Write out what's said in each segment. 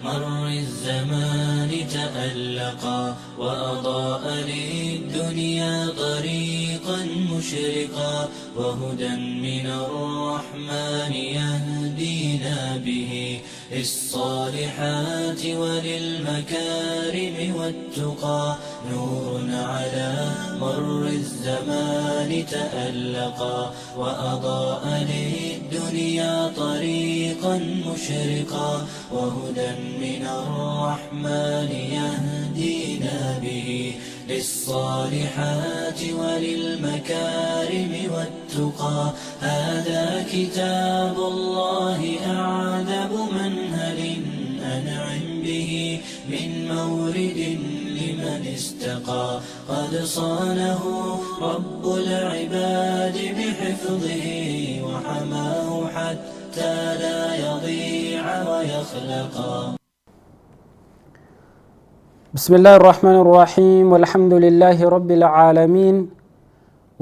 مر الزمان تألقا وأضاء للدنيا طريقا مشرقا وهدى من الرحمن يهدينا به للصالحات وللمكارم والتقى نور على مر الزمان تألقا وأضاء للدنيا طريقا مشرقا وهدى من الرحمن يهدينا به للصالحات وللمكارم والتقى هذا كتاب الله أعذب منهل أنعم به من مورد لمن استقى قد صانه رب العباد بحفظه وحماه حتى لا يضيع ويخلقا. بسم الله الرحمن الرحيم والحمد لله رب العالمين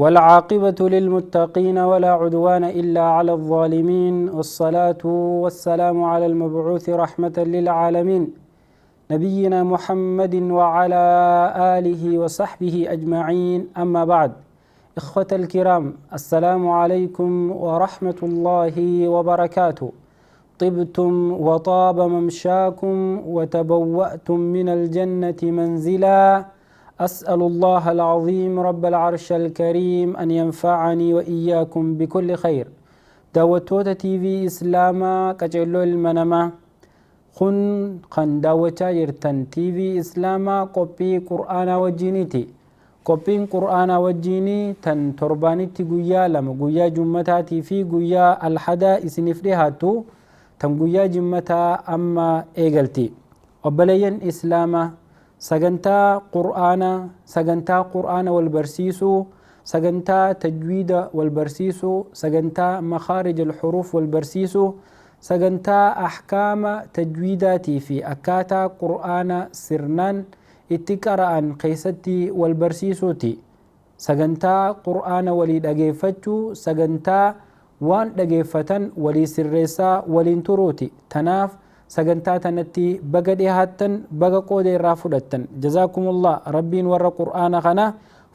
والعاقبة للمتقين ولا عدوان إلا على الظالمين والصلاة والسلام على المبعوث رحمة للعالمين نبينا محمد وعلى آله وصحبه أجمعين أما بعد إخوة الكرام السلام عليكم ورحمة الله وبركاته طبتم وطاب ممشاكم وتبوأتم من الجنة منزلا أسأل الله العظيم رب العرش الكريم أن ينفعني وإياكم بكل خير دعوتوتا تي في إسلاما كجلو المنما خن دعوتا يرتن تي في إسلاما قبي قرآن وجينيتي قبين قرآن وجيني تن ترباني تقويا لما قويا جمتاتي في قويا الحدا إسنفريهاتو تنقويا جمتا أما إيغلتي وبلين إسلاما سجنتا قرآن والبرسيسو سجنتا تجويد والبرسيسو سجنتا مخارج الحروف والبرسيسو سجنتا أحكام تجويداتي في أكاتا قرآن سرنان اتقرأن قيستي والبرسيسوتي سجنتا قرآن وليد أجيفتو سجنتا وان دقيفتن ولي سرسا ولين تروتي تناف سجنتا تنتي بقى ديهاتن بقى قودي رافدتن جزاكم الله ربين ور قرآن خنا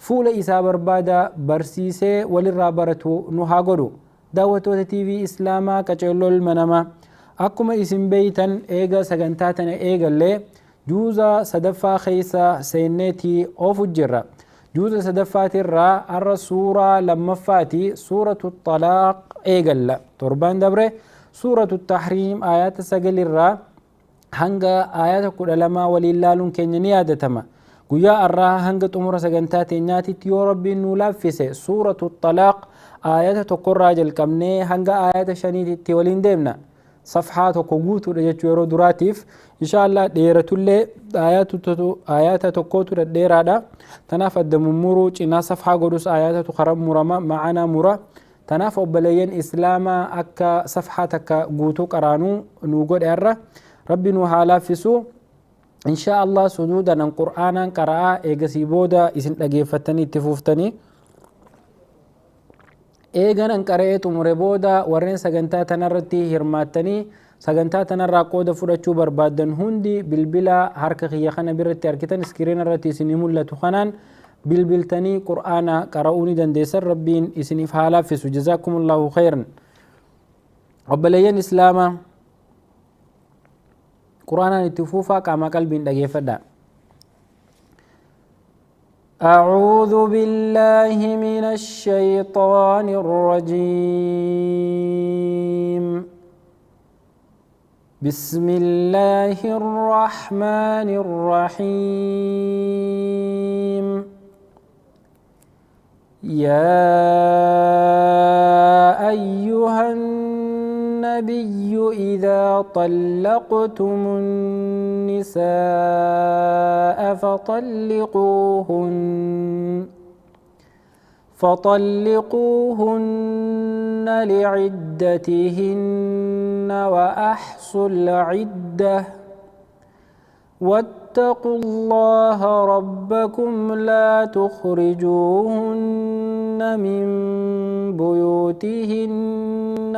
فول إسا بربادا برسيسي وللرابرتو نهاغدو دعوتو تي في إسلاما كچلو المنما أكما اسم بيتن إيغا سجنتا تن إيغا اللي جوزا صدفا خيسا سينيتي أوفو الجرة جوزا صدفات الرا الرسورة لما فاتي سورة الطلاق إيغلا تربان دبره سورة التحريم آيات سجل الرا هنگا آيات كل لما وللالون كنيني عادتما قويا الرا هنگا تمر سجنتات نياتي تيو ربي نولافسه سورة الطلاق آيات تقر راجل كمني هنگا آيات شنيتي تيولين ديمنا صفحات وقوتو رجتو يرو دراتيف إن شاء الله ديرتو اللي آيات تقوتو ديرادا تنافد دممورو چنا صفحة قدوس آيات تخرب مرما معنا مرا تناف أبليين إسلاما أكا صفحاتك قوتو قرانو نوغود إرى ربي نوحالا فسو إن شاء الله سدودا نن قرآنا قراء إيغسي بودا إسن لغيفتني اتفوفتني إيغان انقرأتو مربودا ورين سغنتا تنرتي هرماتني سغنتا تنرى قودة فرچو بربادن هندي بالبلا حركة خيخانا برتي أركتن سكرين رتي سنمولة خنان بالبلتني قرآن قرؤوني دندسر ربين إسنف حالا فسو جزاكم الله خيرا وبلين إسلاما قرآن اتفوفا كما قلبين دقيفدا أعوذ بالله من الشيطان الرجيم بسم الله الرحمن الرحيم يا أيها النبي إذا طلقتم النساء فطلقوهن لعدتهن وأحصوا العدة واتقوا الله ربكم لا تخرجوهن من بيوتهن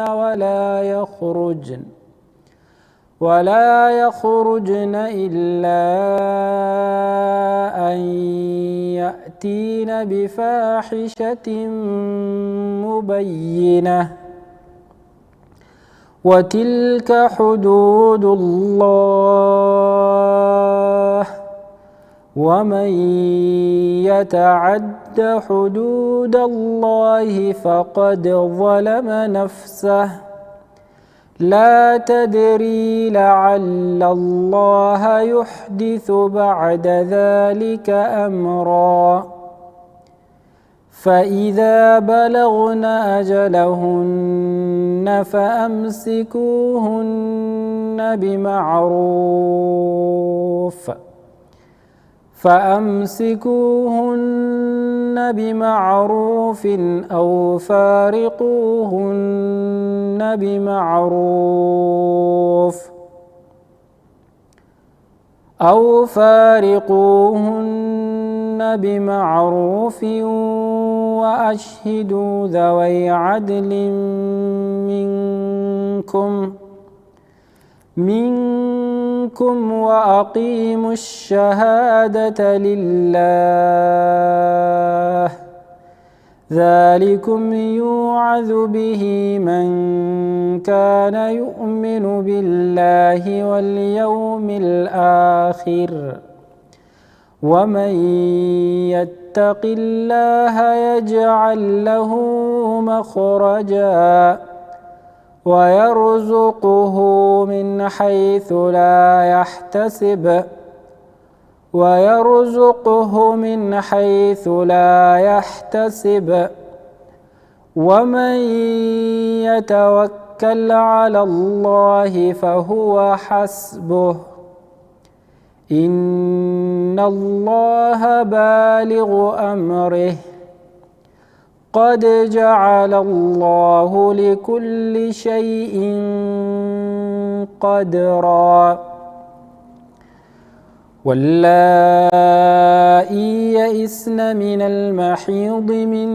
ولا يخرجن إلا أن يأتين بفاحشة مبينة وتلك حدود الله ومن يتعد حدود الله فقد ظلم نفسه لا تدري لعل الله يحدث بعد ذلك أمرا فإذا بلغن أجلهن فأمسكوهن بمعروف أو فارقوهن بمعروف وأشهدوا ذوي عدل منكم وأقيموا الشهادة لله ذلكم يوعظ به من كان يؤمن بالله واليوم الآخر ومن يتق الله يجعل له مخرجا ويرزقه من حيث لا يحتسب ومن يتوكل على الله فهو حسبه إن الله بالغ أمره قد جعل الله لكل شيء قدرا واللائي يئسن من المحيض من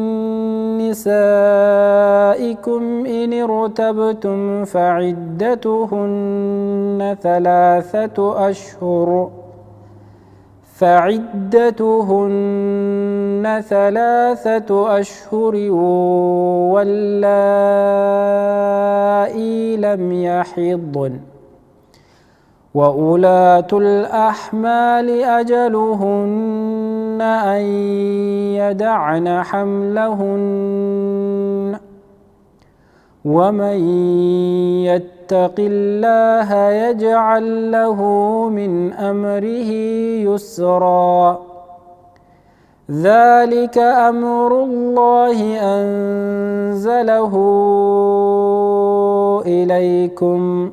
نسائكم إن ارتبتم فعدتهن ثلاثة أشهر واللائي لم يحضن وأولاة الأحمال أجلهن أن يدعن حملهن ومن يتق الله يجعل له من أمره يسرا ذلك أمر الله أنزله إليكم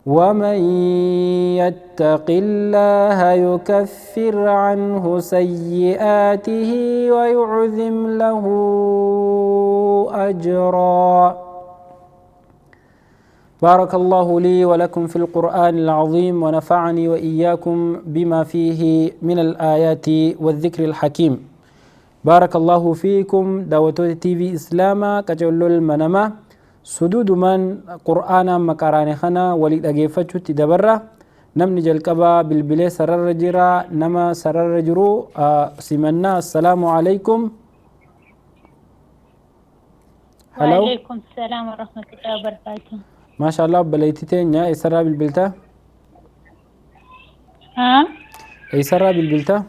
ومن يتق الله يكفر عنه سيئاته ويعظم له أجرا. بارك الله لي ولكم في القرآن العظيم ونفعني وإياكم بما فيه من الآيات والذكر الحكيم. بارك الله فيكم دعوة تي في إسلاما كجلو المنما سدود من قرآن مقاران خنا ولد أجيفتش تدبر نمني جلقبا بالبلي سرر جرا نما سرر جرو سمنا السلام عليكم. وعليكم السلام ورحمة الله وبركاته. ما شاء الله بليتين يا إسراء بالبلتا. ها؟ إسراء بالبلتا.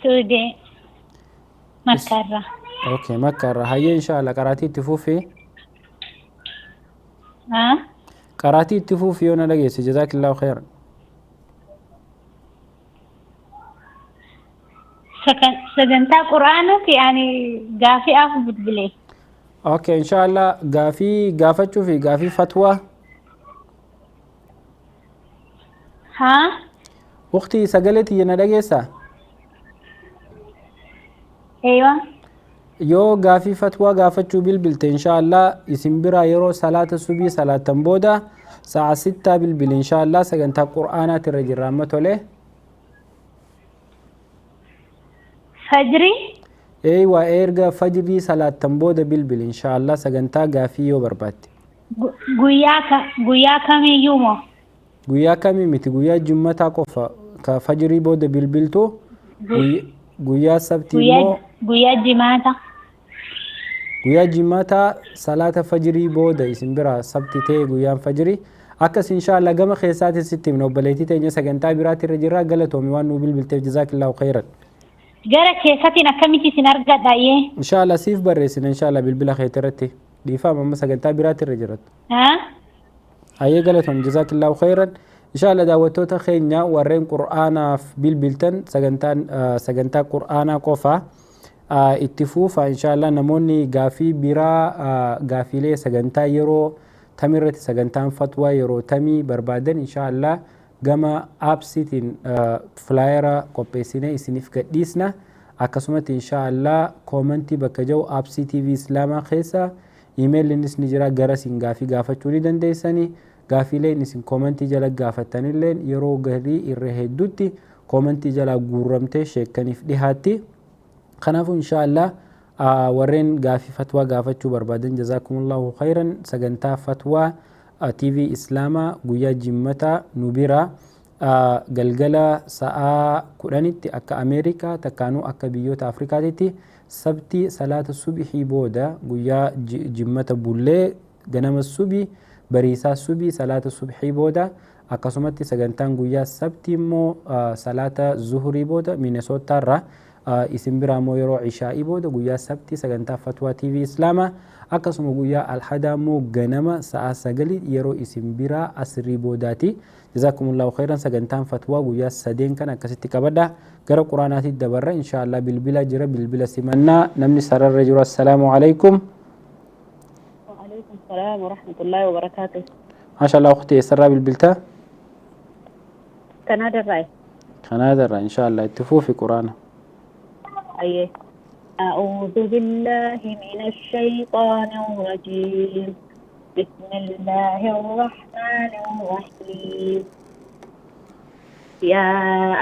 سودي مكة. اوكي مكة هي ان شاء الله قراتي تفوفي. ها؟ قراتي تفوفي وانا لقيت جزاك الله خيرا. سجنتا قرآنك يعني قافي أخذ بالبلي. اوكي ان شاء الله قافتشو في قافي فتوى. ها؟ اختي سجلتي انا لقيتها. ايوه. yoo gaafii fatwaa gaafachuu bilbilte inshaallah isin bira yeroo salaata subii salaatan booda sa'a 6 bilbil inshaallah sagantaa qur'aanaati irra jirra amma tole. Fajri? Eeywa erga fajrii salaatan booda bilbil inshaallah sagantaa gaafii yoo barbaadde. guyyaa kamiyyuu moo guyyaa kamii miti guyyaa jimmataa qofa ka fajrii booda bilbiltu guyyaa sabtii immoo guyyaa jimaata guyyaa jimmataa salaata fajrii booda isin bira sabti ta'e guyyaan fajrii akkas inshallah gama keessaatiin sitti himna obboleettii teenya sagantaa biraatti irra jirra galatoomi waan nu bilbilteef jazaakillaahu khayran gara keessatiin akkamitti isin argadhaayee inshallah siif barreessina inshallah bilbila keetii irratti dhiifama amma sagantaa biraatti irra jiratu ayyee galatoom jazaakillaahu khayran inshallah daawwattoota keenya warreen qur'aanaaf bilbiltan sagantaa qur'aanaa qofa itti fuufa inshallah namoonni gaafii biraa gaafiilee sagantaa yeroo tamirratti sagantaan fatwaa yeroo tamii barbaadan inshallah gama aapsiitiin flaayera qopheessinee isiniif gadhiisna akkasumatti inshallah koomentii bakka jiru aapsii TV Islaamaa keessa iimeeliinis ni jira garasiin gaafii gaafachuu ni dandeessanii gaafiileen isin koomentii jala gaafattanillee yeroo garii irra hedduutti koomentii jala guurramtee sheekaniif dhihaatti kanaafuu inshallah warreen gaafii fatwaa gaafachuu barbaadan jazaakumullahu khayran sagantaa fatwaa TV Islaamaa guyyaa jimmataa nu bira galgala sa'a 10tti akka Ameerikaa takkaanuu akka biyyoota Afrikaatitti sabti salaata subhii booda guyyaa jimmata bullee ganama subii bariisaa subii salaata subhii booda akkasumatti sagantaan guyyaa sabti immoo salaata zuhurii booda Minnesotaarra isin biraa immoo yeroo ishaa'ii booda guyyaa sabti sagantaa fatwaa TV Islaamaa akkasuma guyyaa alhadaa immoo ganama sa'a 9 yeroo isin biraa asrii boodaati jazakumullahu khairan sagantaan fatwaa guyyaa 3 kan akkasitti qabadha gara quraanaatti dabarra inshallah bilbila jira bilbila simannaa namni sararra jiru assalaamu alaykum wa alaykum salaam wa rahmatullahi wa barakatuh mashallah ukhti sarra bilbilta kanada inshallah ittifuufi quraana أيه أعوذ بالله من الشيطان الرجيم بسم الله الرحمن الرحيم يا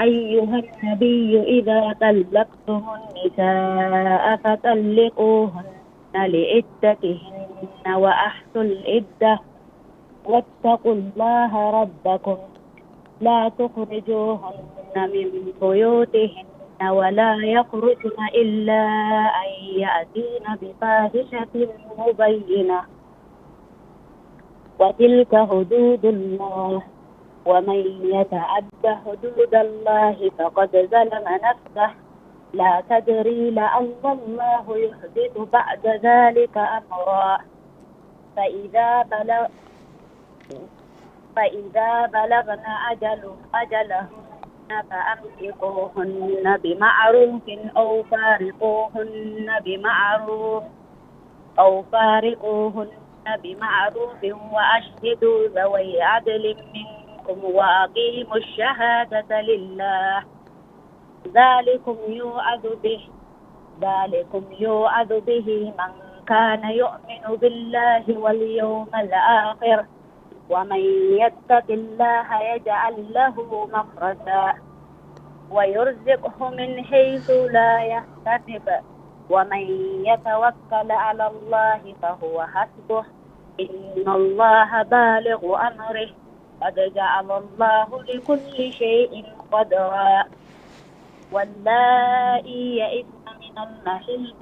أيها النبي إذا طلقتم النساء فطلقوهن لعدتهن وأحصوا العدة واتقوا الله ربكم لا تخرجوهن من بيوتهن ولا يخرجن إلا أن يأتين بفاحشة مبينة وتلك حدود الله ومن يتعد حدود الله فقد ظلم نفسه لا تدري لعل الله يحدث بعد ذلك أمرا فإذا بلغن أجلهن فأمسكوهن بمعروف أو فارقوهن بمعروف وأشهدوا ذوي عدل منكم وأقيموا الشهادة لله ذلكم يوعظ به من كان يؤمن بالله واليوم الآخر ومن يتق الله يجعل له مخرجا ويرزقه من حيث لا يحتسب ومن يتوكل على الله فهو حسبه إن الله بالغ أمره قد جعل الله لكل شيء قدرا واللائي يئسن من المحيض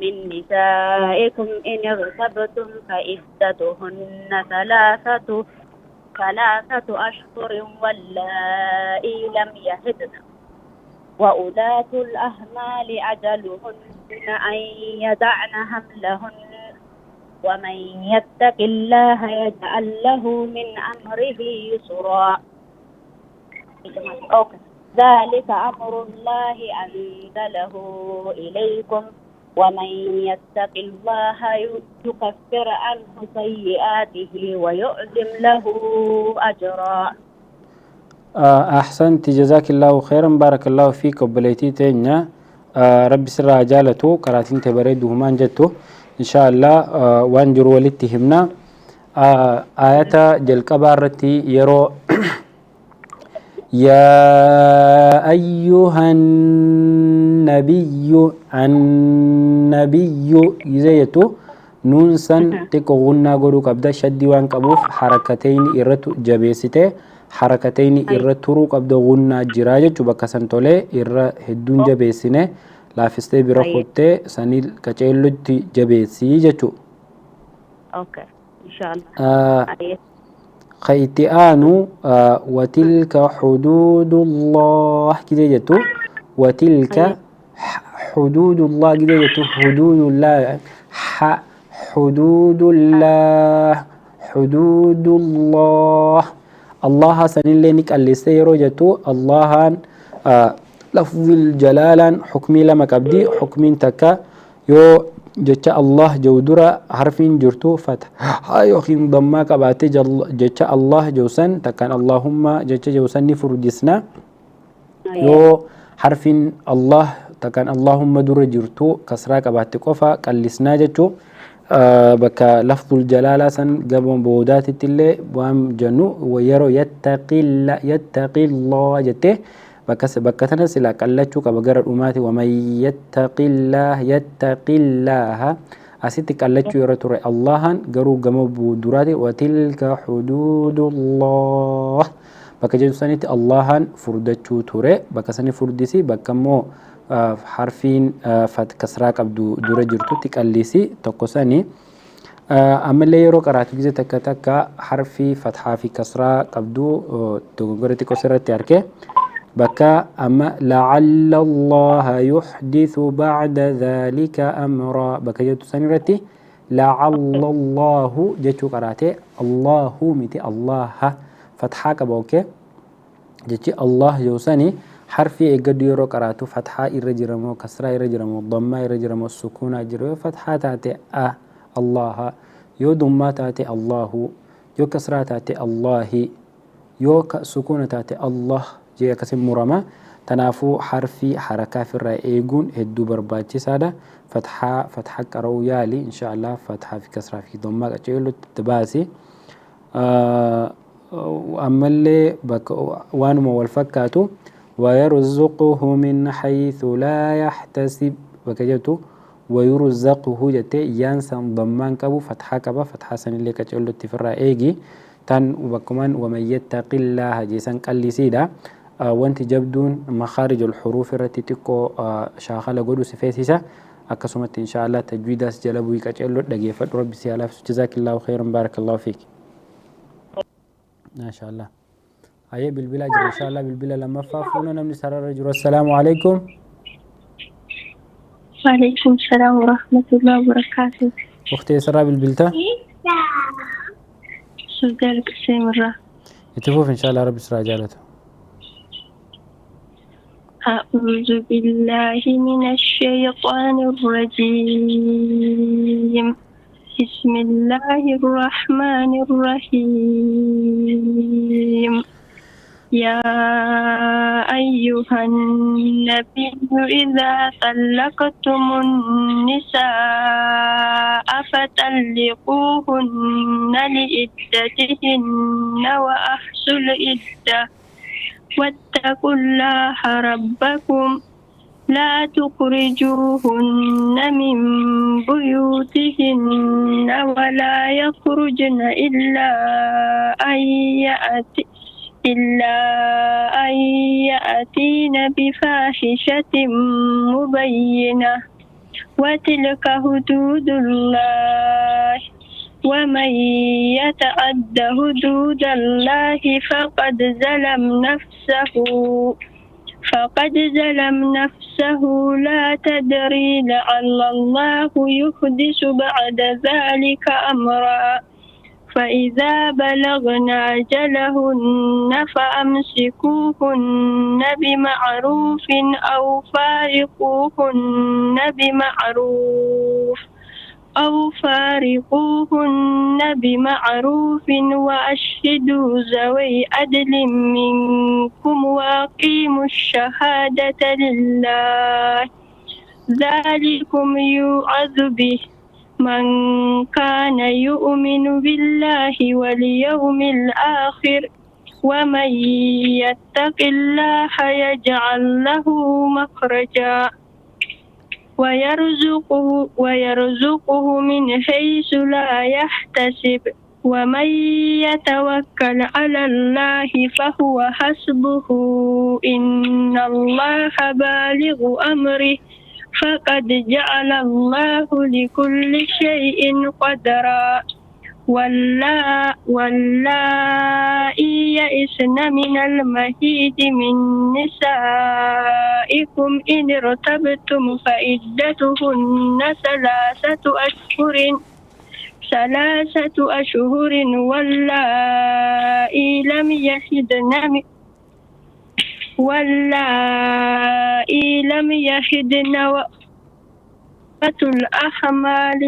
من نسائكم إن ارتبتم فعدتهن ثلاثة أشهر واللائي لم يحضن وأولاة الأحمال أجلهن أن يدعن حملهن ومن يتق الله يجعل له من أمره يسرا ذلك أمر الله أنزله إليكم ومن يتق الله يكفر عنه سيئاته ويعظم له أجرا أحسنت جزاك الله خيرا بارك الله فيك وبليتي تينيا ربي سر جالته قراتين تبريده ما جته إن شاء الله وانجر ولتهمنا آية جل كبارتي يرو يا أيها النبي النبي يزيتو nuun san xiqqoo gunnaa godhuu qabda shaddii waan qabuuf harakatayni irratti jabeessite harakatayni irra turuu qabda gunnaa jiraa jechuu bakka san tolee irra hedduun jabeessine laafistee bira qottee sanii qaceellutti jabeessii jechuu. Okay. Inshallah. خيتيان وتلك حدود الله كده جتو وتلك حدود الله كده جتو حدود الله حدود الله حدود الله الله سنين لينك اللي سيرو جتو الله لفظ الجلالا حكمي لما كبدي حكمين تكا يو جتش الله جودرا حرفين جرتو فتح يوخين ضما كباتي جتش الله جوسن تكن اللهم جتش جوسن فردسنا يو حرفين الله تكن اللهم در جرتو كسرا كباتي قفا قلسنا جتشو بكا لفظ الجلالة سن قبل بودات التلي وام جنو ويرو يتقي الله جته بكتنا سلا قلتشو كبجر الأمات ومن يتق الله أسيت قلتشو يرتور الله جرو جمو بدراتي وتلك حدود الله بكجد سنة الله فردتشو توري بكسني فردسي بكمو حرفين فت كسراك أبدو درجرتو تكاليسي تقصني أما اللي يرو قرأت جزء تك حرفي فتحة في كسراك أبدو تقولتي كسرة تاركه بكا أما لعل الله يحدث بعد ذلك أمرا بكا جاتو سنرتي لعل الله جاتو قراتي الله متي الله فتحة كبوكي جاتي الله جوساني حرفي اقد يرو قراتو فتحة إرجرمو كسرة إرجرمو ضمة إرجرمو السكونة إرجرمو فتحة تاتي الله يو ضمة تاتي الله يو كسرة تاتي الله يو سكونة تاتي الله جي كسم مرمى تنافو حرفي حركة في الرأيقون هدو برباتي سادة فتحة كرو يالي إن شاء الله فتحة في كسرة في ضمة أجيلو تباسي أما اللي وانما والفكاتو ويرزقه من حيث لا يحتسب بكجتو ويرزقه جتي يانسان ضمان كبو فتحة كبا فتحة سن اللي كجيلو تفرى إيجي تن وكمان ومن يتق الله جيسان قلي سيدا وانت جبدون مخارج الحروف التي تكو شاخلة قدو سفيسيسا أكسمت إن شاء الله تجويداس جلبو يكاچلو دقيفة ربي سيالاف جزاك الله خيرا بارك الله فيك ما شاء الله أيه بالبلا جر إن شاء الله بالبلا لما فافونا نمني سرر رجل السلام عليكم وعليكم السلام ورحمة الله وبركاته أختي سرى بالبلتا سودالك السيمرة يتفوف إن شاء الله ربي سرى جالته أعوذ بالله من الشيطان الرجيم بسم الله الرحمن الرحيم يا أيها النبي إذا طلقتم النساء فطلقوهن لعدتهن وأحصوا العدة واتقوا الله ربكم لا تخرجوهن من بيوتهن ولا يخرجن إلا أن يأتين بفاحشة مبينة وتلك حدود الله ومن يتعد حدود الله فقد ظلم نفسه لا تدري لعل الله يحدث بعد ذلك أمرا فإذا بلغن أجلهن فأمسكوهن بمعروف أو فارقوهن بمعروف وأشهدوا ذوي عدل منكم وأقيموا الشهادة لله ذلكم يوعظ به من كان يؤمن بالله واليوم الآخر ومن يتق الله يجعل له مخرجا ويرزقه من حيث لا يحتسب ومن يتوكل على الله فهو حسبه إن الله بالغ أمره فقد جعل الله لكل شيء قدرا واللائي يئسن من المهيد من نسائكم إن ارتبتم فعدتهن ثلاثة أشهر واللائي لم يحدن وقت الأحمال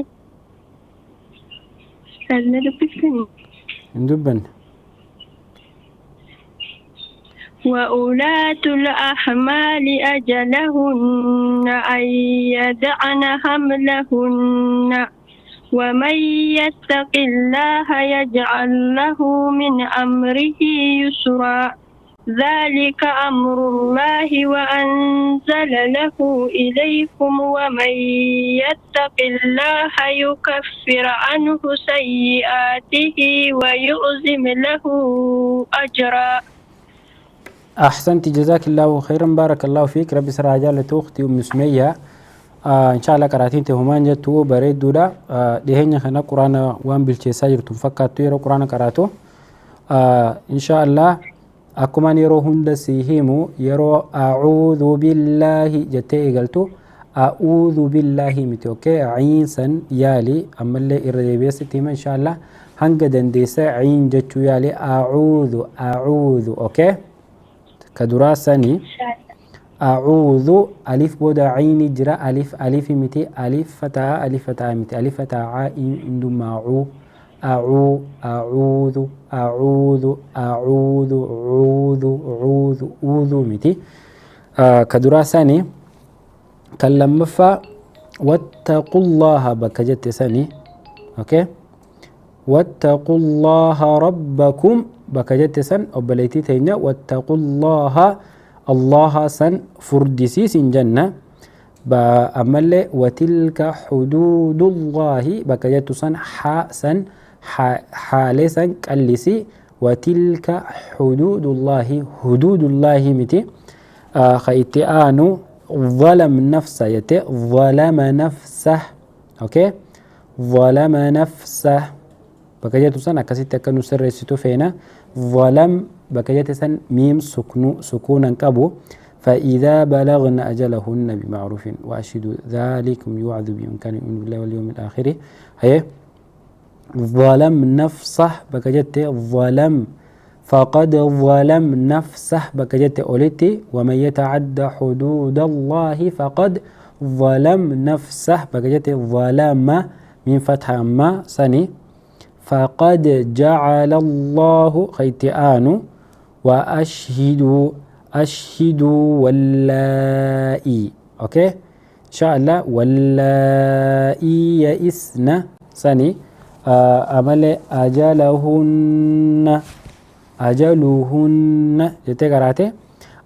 ندبن وأولاة الأحمال أجلهن أن يدعن حملهن ومن يتق الله يجعل له من أمره يسرا ذلك أمر الله وأنزل له إليكم ومن يتق الله يكفر عنه سيئاته ويعظم له أجرا. أحسنت جزاك الله خيرا بارك الله فيك ربي سرع جالة أختي أم سمية إن شاء الله قراتين تهمان جتو بريد دودا دهين خنا قرآن وان بالشيساجر تفكات تيرو قرآن قراتو إن شاء الله أكمان يرو هند سيهيمو يرو أعوذ بالله جتة إغلتو أعوذ بالله متوكي عينسا يالي أما اللي إردبيس تيما إن شاء الله هنگا دنديسا عين جتو يالي أعوذ أوكي كدراساني أعوذ ألف بودا عين جرا ألف متي ألف فتاة متي ألف فتاة عين معو أعوذ متي كدراساني كلام فا واتقوا الله بكجت ساني أوكي واتقوا الله ربكم بكجت سن أبليتي تينا واتقوا الله سن فردسي سن جنة بأمل وتلك حدود الله بكجت سن سن حالسا كالسي وتلك حدود الله متي خيتآنو ظلم نفسه ظلم نفسه أوكي ظلم نفسه بكجت سن أكسيت كنو سر ستو فينا ظلم بكجت سن ميم سكونا كبو فإذا بلغن أجلهن بمعروف وأشهدوا ذلكم يوعظ بهم كان يؤمن بالله واليوم الآخر هي ظلم نفسه بكجت ظلم فقد ظلم نفسه بكجت أولتي ومن يتعدى حدود الله فقد ظلم نفسه بكجت ظلم من فتح ما سني فقد جعل الله خيتآن وأشهدوا واللائي أوكي إن شاء الله واللائي يئسن سني أمل أجلهن جتكراته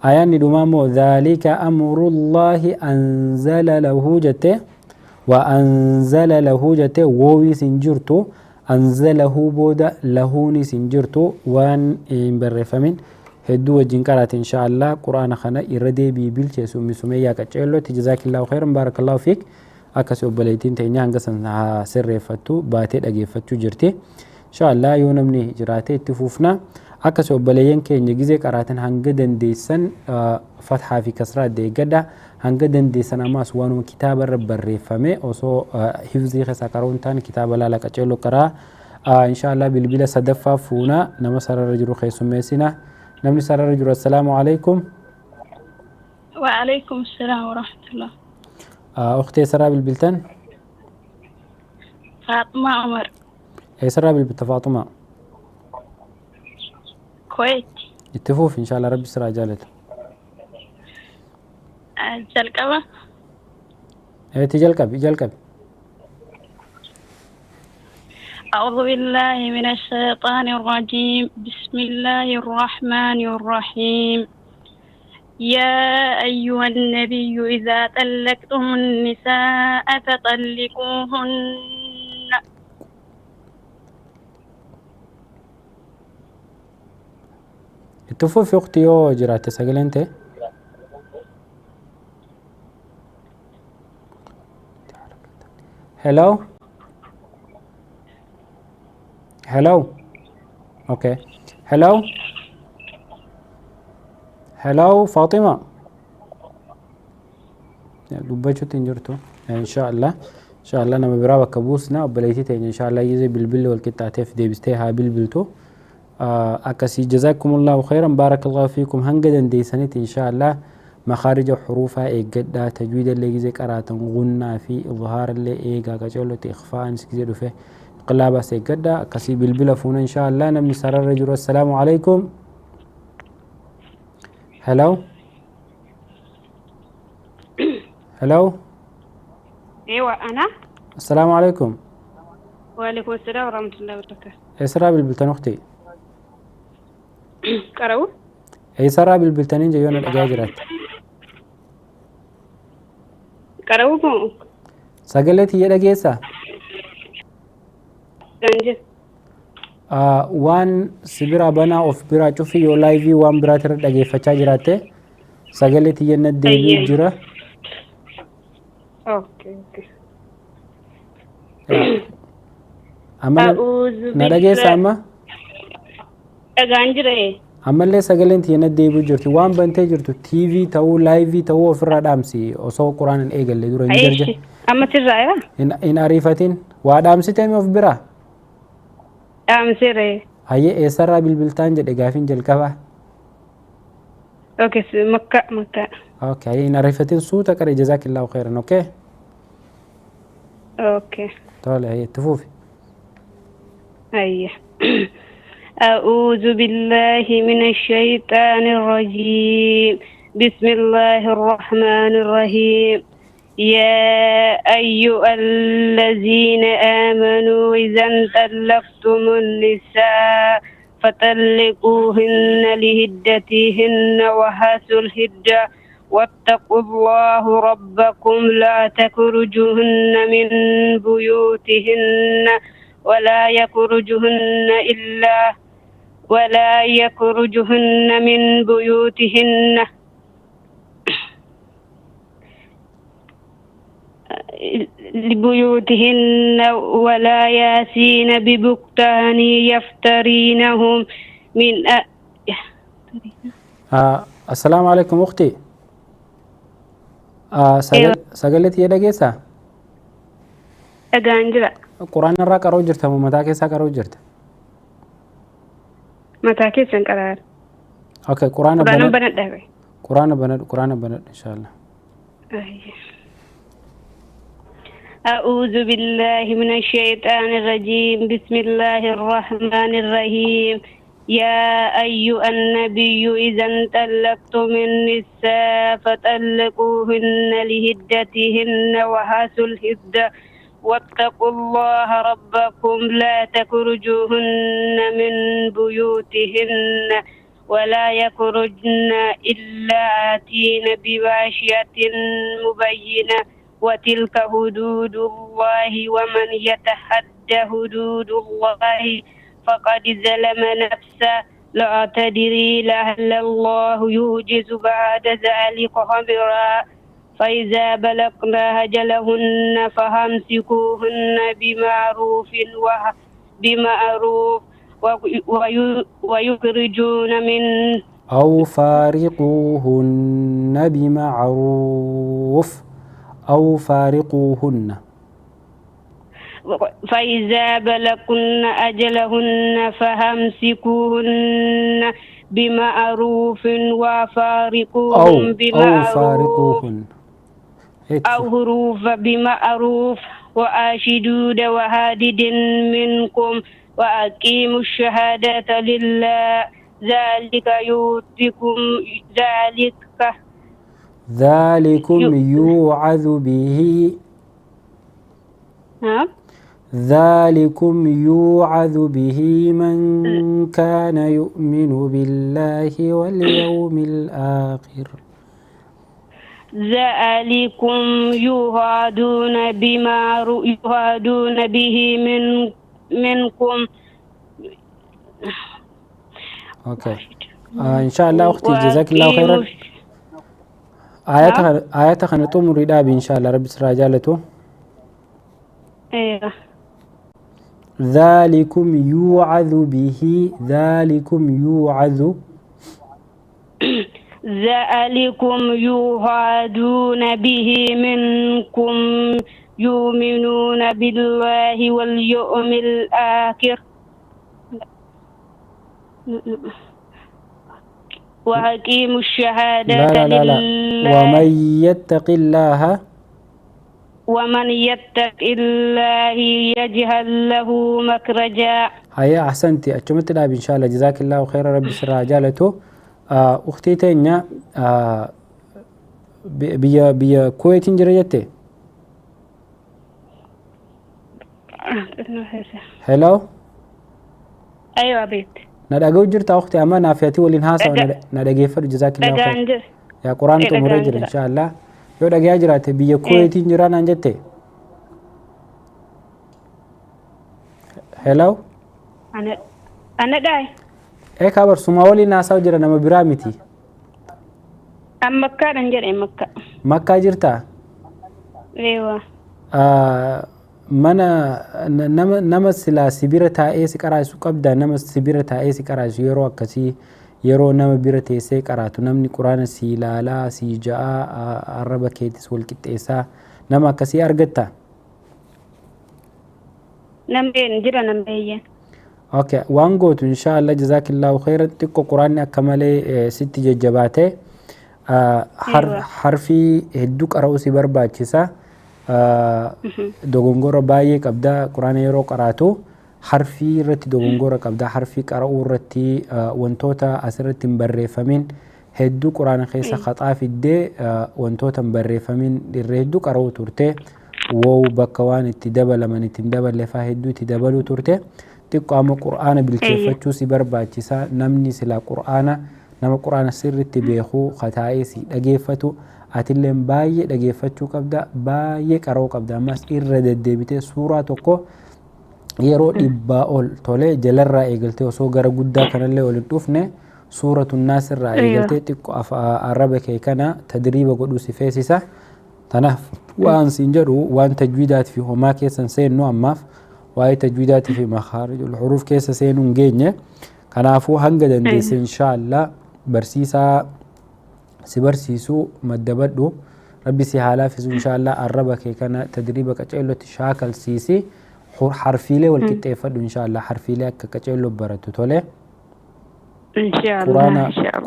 آيان ندمامو ذلك أمر الله أنزل له جته وأنزل له جته ووي سنجرتو أنزله بودا لهوني سنجرتو وان برفمين هدو وجين قرات إن شاء الله قرآن خنا إردي بيبيل سمي سمية كتشيلو تجزاك الله خيرا بارك الله فيك أكسو بليتين تيني هنقصن سر فتو باتي أجي فتو جرتي إن شاء الله يونمني جراتي تفوفنا أكسو بليين كي نجزي قراتن هنقدن ديسن فتحة في كسرات دي قدا هنقدن ديسن أماس وانو كتاب الرب الرفمي أوسو حفظي خساكرون تان كتاب الله لك أجيلو قرا إن شاء الله بالبلا صدفة فونا نمسر الرجل خيسو ميسنا نمني سر الرجل السلام عليكم. وعليكم السلام ورحمة الله. أختي سرى بالبلتن فاطمة عمر. أي سرى بالبلت فاطمة كويت. التفوف إن شاء الله ربي سرى جالته جلقبة. أي جلقب أعوذ بالله من الشيطان الرجيم بسم الله الرحمن الرحيم يا أيها النبي إذا طلقتم النساء فطلقوهن اتفو في أختي يو جرات سجل أنت. hello hello okay hello hello فاطمة دبجت تنجرتو إن شاء الله إن شاء الله أنا مبرابك كبوسنا وبليتي إن شاء الله يزي بالبل والكتاتف دي بستيها بالبلتو أكسي جزاكم الله خيرا بارك الله فيكم هنجدا دي سنة إن شاء الله مخارج حروفها إيجدا تجويد اللي جزيك أراتن غنى في إظهار اللي إيجا كجولة إخفاء نسكزيدو فيه قلابة سيجدا أكسي بالبلا فونا إن شاء الله نمني سر الرجل والسلام عليكم. هلو هلو أيوة أنا. السلام عليكم. وعليكم السلام ورحمة الله وبركاته. إسراء بالبلتان أختي. قرأوا؟ إسراء بالبلتانين جيونا الأجاجرات. قرأوا مو؟ سجلت هي دقيسة. ganjil. Waan sibira banaa of biraa cufi yoo laayivii waan biraatirra dhageeffachaa jiraatte sagalee xiyyanna deebi'u jira. Amma na dhageessa amma? Dhagaan jira. Ammallee sagaleen xiyyanna deebi'u jirti waan bantee jirtu TV ta'uu laayivii ta'uu ofirraa dhaamsi osoo quraan hin eegalle dura hin jirje. Amma sirraa hin ariifatin waa dhaamsitee of biraa? Dhaamsiree. Hayyee eessarraa bilbiltaan jedhe gaafiin jalqabaa. Okay, Makka. Okay, hin ariifatin suuta qaree jazaakillaahu khairan, okay? Okay. Tole, hayyee itti fuufi. هيا أعوذ بالله من الشيطان الرجيم بسم الله الرحمن الرحيم يا أيها الذين آمنوا إذا طلقتم النساء فطلقوهن لعدتهن وأحصوا العدة واتقوا الله ربكم لا تخرجوهن من بيوتهن ولا يخرجهن من بيوتهن لبيوتهن ولا يأتين ببهتان يفترينهم من السلام عليكم أختي. سجلت يا دقيسة. أجانجلا. قرآن الرا قرأ جرت مو متى كيسا قرأ جرت. متى كيسا قرأ. أوكي قرآن بنت ده. قرآن بنت إن شاء الله. أعوذ بالله من الشيطان الرجيم بسم الله الرحمن الرحيم يا أيها النبي إذا طلقتم النساء فطلقوهن لعدتهن وأحصوا العدة واتقوا الله ربكم لا تخرجوهن من بيوتهن ولا يخرجن إلا آتين بفاحشة مبينة وتلك حدود الله ومن يتعد حدود الله فقد ظلم نفسه لا تدري لعل الله يحدث بعد ذلك خبرا فإذا بلغن أجلهن فأمسكوهن بمعروف ويخرجون من أو فارقوهن بمعروف أو فارقوهن فإذا بلغن أجلهن فأمسكوهن بمعروف وفارقوهن بمعروف أو حروف بمعروف وأشهدوا وحدد منكم وأقيموا الشهادة لله ذلكم يوعظ به ذلكم يوعظ به من كان يؤمن بالله واليوم الآخر ذلكم يوعدون به منكم. اوكي ان شاء الله اختي جزاك الله خيرا. آياتها خنطوم رداب ان شاء الله رب سراجالته. ايوه ذلكم يوعظ به ذلكم يوعظ ذلكم يوعدون به منكم يؤمنون بالله واليوم الآخر وأقيموا الشهادة لا. ومن يتق الله يجعل له مخرجا. هيا أحسنتي أجمعت لها إن شاء الله جزاك الله خير رب سرها جالته. أختي تانية بيا كويت جريتي. هلو أيوة بيت نداغو جرتا أختي أما نافيتي ولنهاسا نداغي فر جزاك الله خير يا قرآن تمرجر إن شاء الله يو داغي جراتي بيا كويت جرانا جتي. هلو أنا داي إيه خبر سوماولي ناسا وجرا نما برامتي مكة نجر مكة جرتا. أيوة mana nama sila sibira taa'ee si qaraasu qabda. Nama sibira taa'ee si qaraasu yeroo akkasii yeroo nama bira teessee qaraatu namni quraana si ilaalaa si ja'a arraba keetis wal qixxeessaa nama akkasii argatta. Nameen jira nambeeyyan. Okay waan gootu inshaallah jazaakillahu khairan xiqqoo quraanni akka malee sitti jajjabaate harfii hedduu qara'uu si barbaachisa. dogongora baay'ee qabda quraana yeroo qaraatu harfii irratti dogongora qabda harfii qara'uu irratti wantoota asirratti hin barreeffamin hedduu quraana keessa khaxaa fiddee wantoota hin barreeffamin irra hedduu qara'uu turte wow bakka waan itti dabalaman itti hin daballeefaa hedduu itti dabaluu turte xiqqoo amma quraana bilcheeffachuu si barbaachisa. Namni silaa quraana nama quraana sirriitti beekuu khataa'ee si dhageeffatu atilleen baay'ee dhageeffachuu qabda baay'ee qara'uu qabda. Ammas irra deddeebitee suuraa tokko yeroo dhibbaa ol tolee jalarraa eegaltee osoo gara guddaa kanallee ol hin dhufne suuratu naasirraa eegaltee xiqqoo arraba kee kana tadriiba godhuu si feesisa. Tanaaf waan siin jedhu waan tajwiidaatii fi homaa keessan seennu ammaaf waa'ee tajwiidaatii fi makaarijul huruuf keessa seenuu hin geenye. Kanaafuu hanga dandeesse inshaallah barsiisaa si barsiisuu maddabadhu rabbi si haalaafisu inshaallah arraba kee kana tadriiba qaceellotti shaakalsiisi harfiilee wal qixxeeffadhu inshaallah harfiilee akka qaceelloo baratu tole.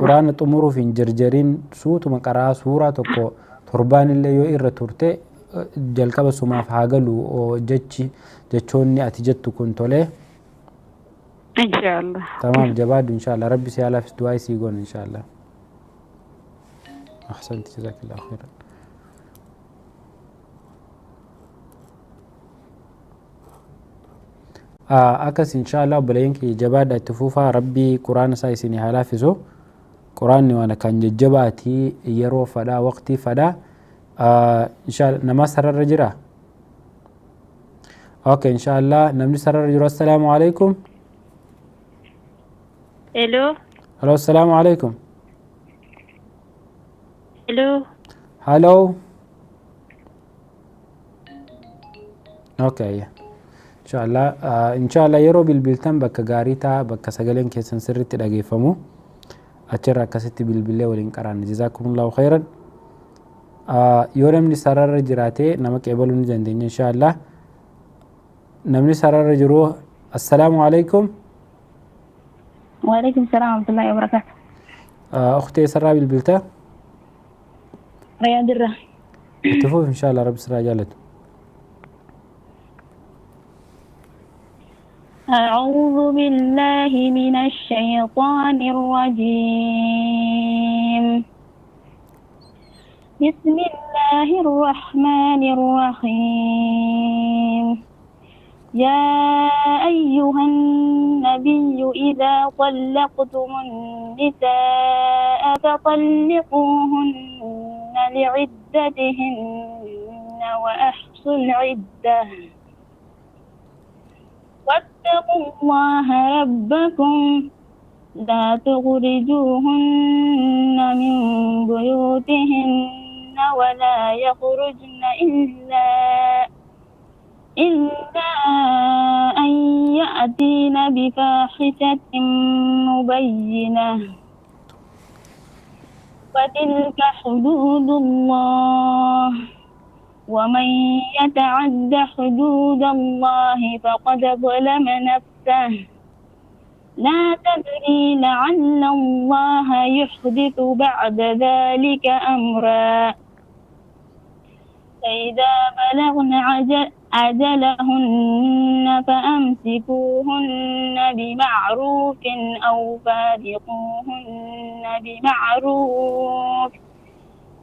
Quraana xumuruuf hin jarjarin suutuma qaraa suuraa tokko torbaanillee yoo irra turte jalqaba sumaaf haa galu jechoonni ati jettu kun tole. Inshaallah. Tamaam jabaadhu inshaallah rabbi si haalaafisu du'aa isii goona inshaallah. أحسنت جزاك الله خيرا. أكس إن شاء الله بلينك جباد التفوفة ربي قرآن سايسيني حلافزو قرآن وانا كان جباتي يرو فدا وقتي فدا إن شاء الله نما سرر رجرا. أوكي إن شاء الله نمني سرر رجرا. السلام عليكم. Hello السلام عليكم. Hello. Okay. Inshallah yeroo bilbiltan bakka gaarii ta'a bakka sagaleen keessan sirriitti dhageeffamu achirra akkasitti bilbilee waliin qaraanna jazakumullahu khairan. Yoo namni sararra jiraate nama qeebaluu ni dandeenya inshallah. Namni sararra jiru assalaamu alaikum. Wa alaikum salaam wa rahmatullahi wa barakatuh. Ukhti sarara bilbilta. رياض الرا اتفوق إن شاء الله رب سرها جالته. أعوذ بالله من الشيطان الرجيم. بسم الله الرحمن الرحيم. يا أيها النبي إذا طلقتم النساء فطلقوهن لعدتهن وأحصوا العدة واتقوا الله ربكم لا تخرجوهن من بيوتهن ولا يخرجن إلا أن يأتين بفاحشة مبينة وتلك حدود الله ومن يتعد حدود الله فقد ظلم نفسه لا تدري لعل الله يحدث بعد ذلك أمرا فإذا بلغن أجلهن فأمسكوهن بمعروف أو فارقوهن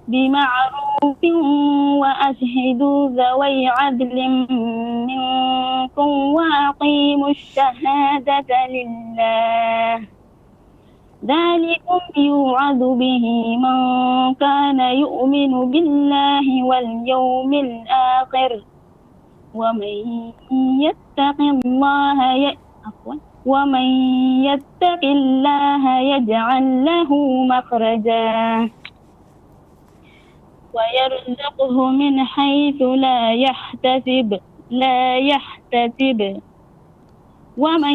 بمعروف وأشهدوا ذوي عدل منكم وأقيموا الشهادة لله ذلكم يوعظ به من كان يؤمن بالله واليوم الآخر ومن يتق الله يجعل له مخرجا ويرزقه من حيث لا يحتسب ومن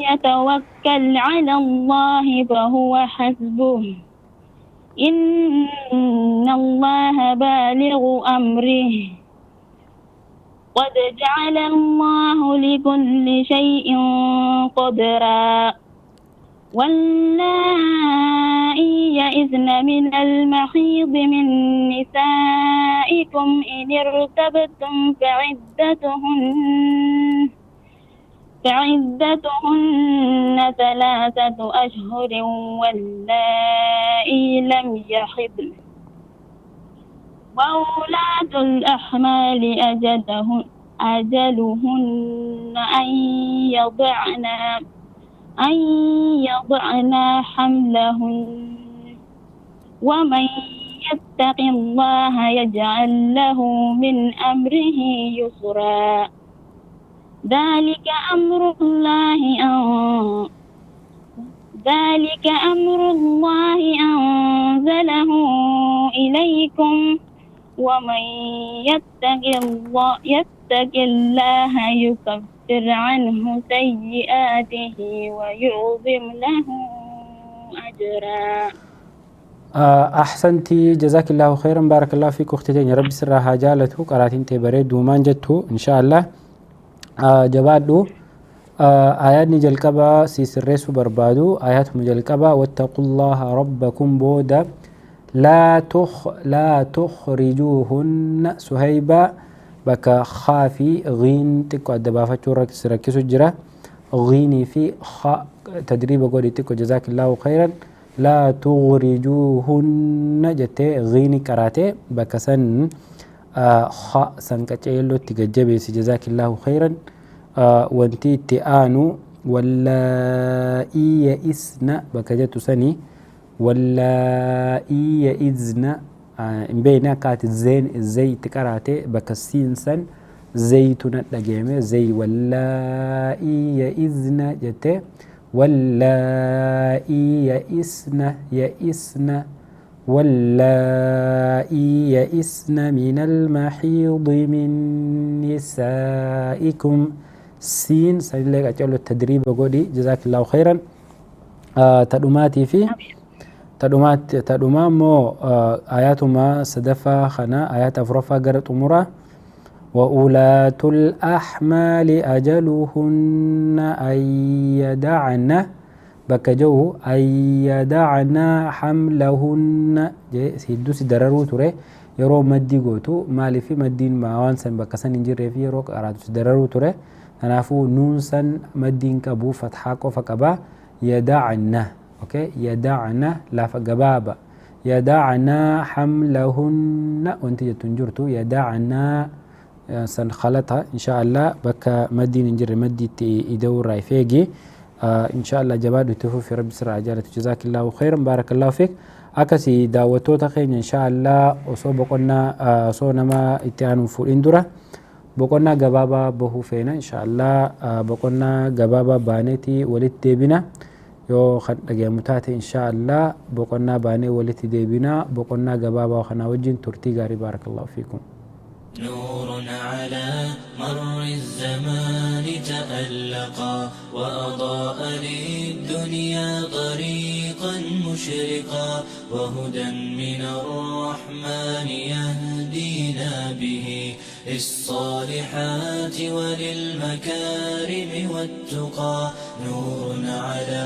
يتوكل على الله فهو حسبه إن الله بالغ أمره قد جعل الله لكل شيء قدرا واللائي يئسن من المحيض من نسائكم إن ارتبتم فعدتهن 3 أشهر واللائي لم يحضن وأولاة الأحمال أجلهن أن يضعن حملهن ومن يتق الله يجعل له من أمره يسرا ذلك أمر الله أنزله إليكم ومن يتق الله يكفر عنه سيئاته ويعظم له أجرا. أحسنتي جزاك الله خيرا بارك الله فيك أختي ربي سرها جالته قراتين تبريد ومان جدته إن شاء الله جبادو آيات نجلقبا سيسرسو بربادو آيات مجلقبا واتقوا الله ربكم بودا لا تخرجوهن سهيبا بكا خافي غين تكو الدبافة ركسو جرا غيني في خا تدريب قولي تكو جزاك الله خيرا لا تخرجوهن جتي غيني كراتي بكا سن خا سنكتيلو تججبي جزاك الله خيرا وانتي تآنو واللائي يئسن بكجتو سني واللائي يئذن بينا كات الزين الزي تكراتي بكسين سن زيتنا لجيمه زي واللائي يئذن جتي واللائي يئسن واللائي يئسن من المحيض من نسائكم سين سنلقى أجعل التدريب قولي جزاك الله خيرا. تدوماتي في تدوما مو آيات ما صدفا خنا آيات أفرفا قرأت أمورا وأولاة الأحمال أجلهن أن يدعن بكجوه أن يدعن حملهن سيدوس دررو تري يرو مدي قوتو مالي في مدين معوان سن بكسن انجري في يرو أرادوس دررو تري تنافو نون سن مدين كبو فتحاكو فكبا يدعن اوكي يدعن لا فقبابا يدعن حملهن وانت جتنجرتو يدعن سن خلطها ان شاء الله بك مدين انجري مدي يدور رايفيجي إن شاء الله جباد وتفو في رب سر عجالة جزاك الله خيرا بارك الله فيك أكسي دعوتو تخين إن شاء الله وصو بقولنا صو نما إتيانو فول إندورا بقولنا جبابا بهو فينا إن شاء الله بقولنا جبابا بانتي ولد ديبنا يو خد متاتي إن شاء الله بقولنا باني ولد ديبنا بقولنا جبابا وخنا وجين ترتي غاري بارك الله فيكم نور على مر الزمان تألقا وأضاء للدنيا طريقا مشرقا وهدى من الرحمن يهدينا به للصالحات وللمكارم والتقى نور على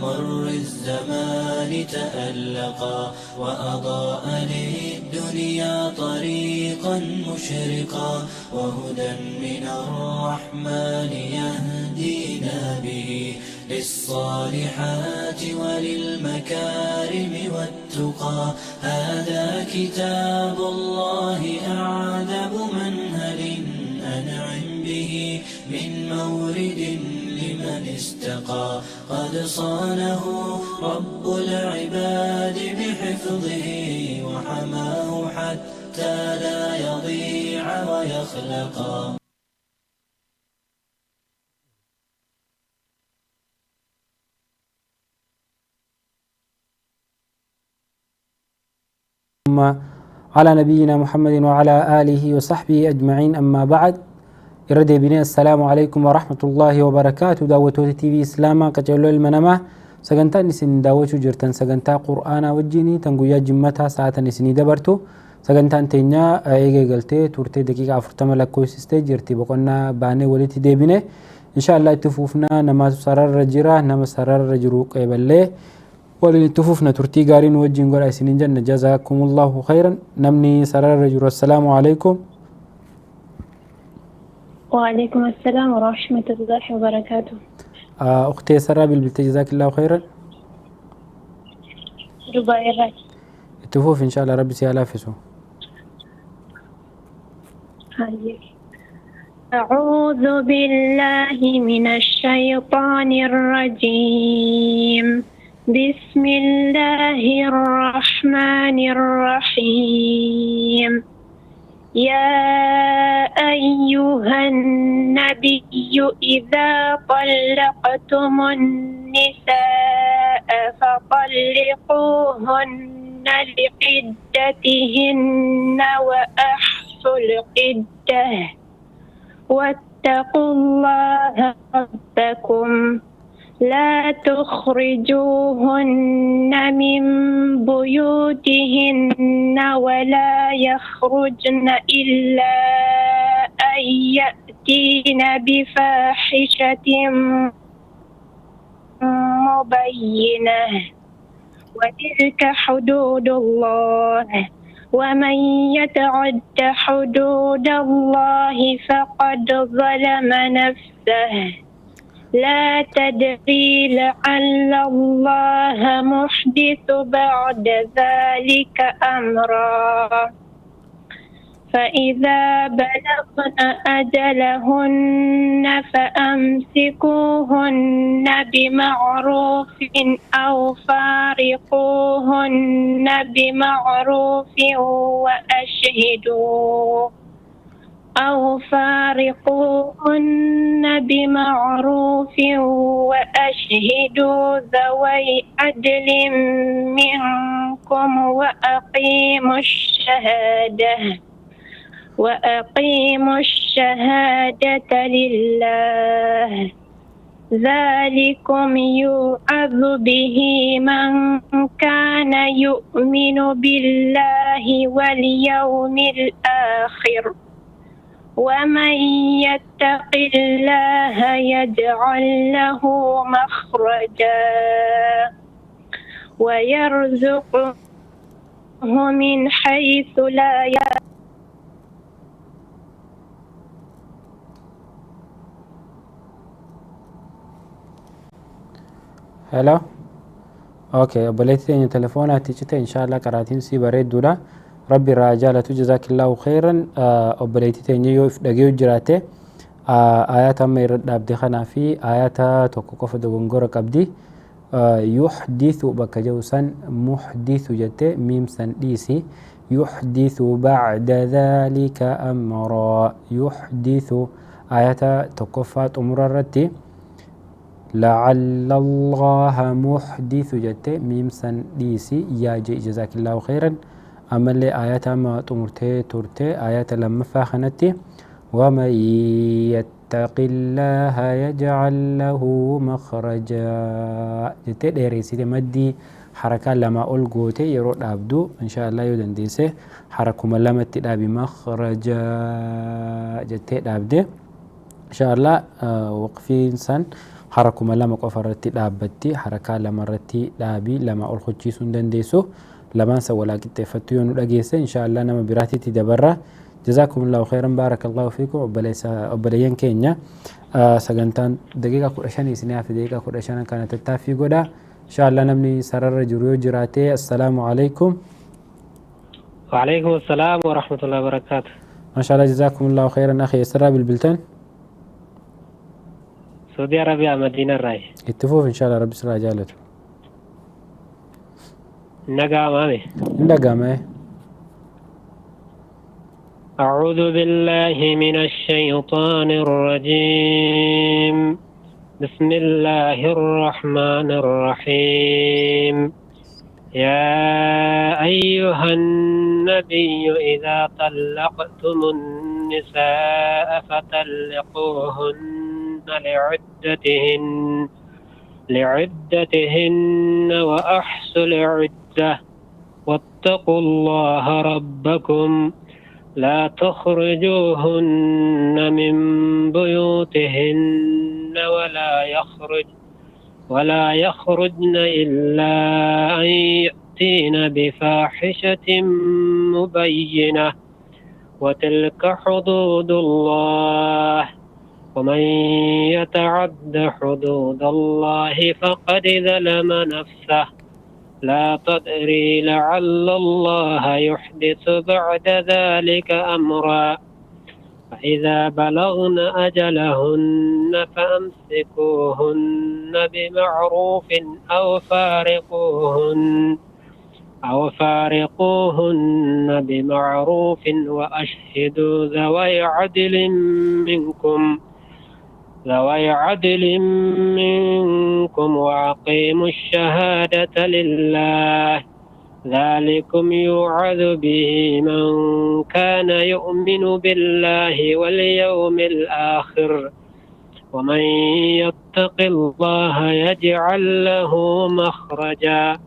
مر الزمان تألقا وأضاء للدنيا طريقا مشرقا وهدى من الرحمن يهدينا به للصالحات وللمكارم والتقى هذا كتاب الله أعذب منهل أنعم به من مورد لمن استقى قد صانه رب العباد بحفظه وحماه حتى لا يضيع ويخلقا على نبينا محمد وعلى آله وصحبه أجمعين أما بعد إردي بني السلام عليكم ورحمة الله وبركاته دعوتو تي في إسلاما قجلو المنما سجنتا نسين دعوتو جرتن سجنتا قرآن وجيني تنقويا جمتا ساعة نسيني دبرتو سجنتا تينيا ايجي قلتي تورتي دقيقة فرتما لكو سيستي جرتي بقولنا باني ولتي دي بني إن شاء الله اتفوفنا نما سرر رجرا نما سرر رجرو قيبالي ولن اتفوفنا تورتي قارين وجين قول سنين جنة جزاكم الله خيرا نمني سرر رجرو السلام عليكم وعليكم السلام ورحمة الله وبركاته. أختي سرى بالبلت جزاك الله خيرا. دبي الرأي. التفوف إن شاء الله ربي سيالافسه. أعوذ بالله من الشيطان الرجيم. بسم الله الرحمن الرحيم. يا أيها النبي إذا طلقتم النساء فطلقوهن لعدتهن وأحصوا العدة واتقوا الله ربكم لا تخرجوهن من بيوتهن ولا يخرجن إلا أن يأتين بفاحشة مبينة وتلك حدود الله ومن يتعد حدود الله فقد ظلم نفسه لا تدري لعل الله محدث بعد ذلك أمرا فإذا بلغن أجلهن فأمسكوهن بمعروف أو فارقوهن بمعروف وأشهدوا ذوي عدل منكم وأقيموا الشهادة لله ذلكم يوعظ به من كان يؤمن بالله واليوم الآخر ومن يتق الله يجعل له مخرجا ويرزقه من حيث لا يحتسب هلا اوكي بليتي تليفونات تيجي ان شاء الله قراتين سي بريد دولا ربي راجالة جزاك الله خيرا أبليتي تنيو دقيو جراته آيات أما يرد أبدي خنا في آيات توقف دونغورا قبدي يحدث بكجوسا محدث جت ميم سن ديسي يحدث بعد ذلك أمرا يحدث آيات توقفات أمر الرتي لعل الله محدث جت ميم سن ديسي يا جزاك الله خيرا. أما اللي آيات ما ترتي آيات لما فاخنتي ومن يتق الله يجعل له مخرجا جت ديريسي مدي حركة لما ألقوتي يرد أبدو إن شاء الله يدنديسه حركة لما تدابي مخرجا جت أبدي إن شاء الله وقفين سن حركة لما قفرت دابتي حركة لما رتي دابي لما ألخوتي سندنديسو لما سوى لكن تفتيون الأجيسة إن شاء الله نما براتي تدبره. جزاكم الله خيرا بارك الله فيكم وبليان كينيا سجنتان دقيقة كرشان يسنيها في دقيقة كرشان كانت التافي قدا إن شاء الله نمني سرر جريو جراتي. السلام عليكم. وعليكم السلام ورحمة الله وبركاته. ما شاء الله جزاكم الله خيرا أخي إسراء بالبلتان سعودي عربية مدينة الراي اتفوف إن شاء الله رب إسراء جالته نقام أمي نقام. أعوذ بالله من الشيطان الرجيم. بسم الله الرحمن الرحيم. يا أيها النبي إذا طلقتم النساء فطلقوهن لعدتهن وأحصوا العدة واتقوا الله ربكم لا تخرجوهن من بيوتهن ولا يخرجن إلا أن يأتين بفاحشة مبينة وتلك حدود الله ومن يتعد حدود الله فقد ظلم نفسه لا تدري لعل الله يحدث بعد ذلك أمرا فإذا بلغن أجلهن فأمسكوهن بمعروف أو فارقوهن بمعروف وأشهدوا ذوي عدل منكم وأقيموا الشهادة لله ذلكم يوعظ به من كان يؤمن بالله واليوم الآخر ومن يتق الله يجعل له مخرجا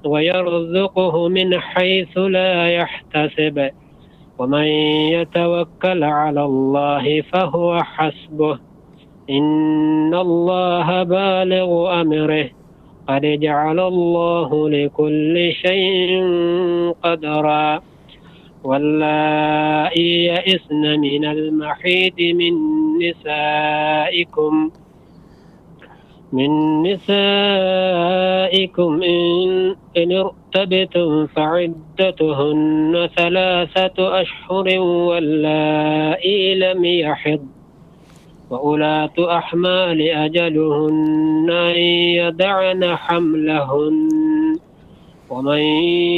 ويرزقه من حيث لا يحتسب ومن يتوكل على الله فهو حسبه إن الله بالغ أمره قد جعل الله لكل شيء قدرا واللائي يئسن من المحيض من نسائكم إن ارتبتم فعدتهن 3 أشهر واللائي لم يحض وأولاة أحمال أجلهن أن يدعن حملهن ومن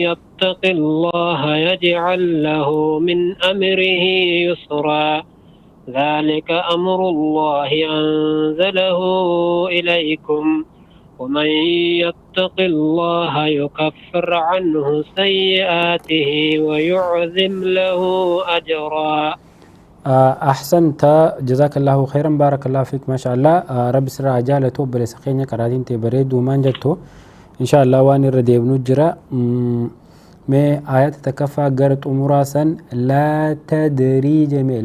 يتق الله يجعل له من أمره يسرا ذلك أمر الله أنزله إليكم ومن يتق الله يكفر عنه سيئاته ويعظم له أجرا. أحسنت جزاك الله خيرا بارك الله فيك ما شاء الله. رب سر عجالته بلسخينك قرادين تبريد ومان جتو إن شاء الله واني رديب نجرا میں آیت تکفا گرت امراسا لا تدری جميع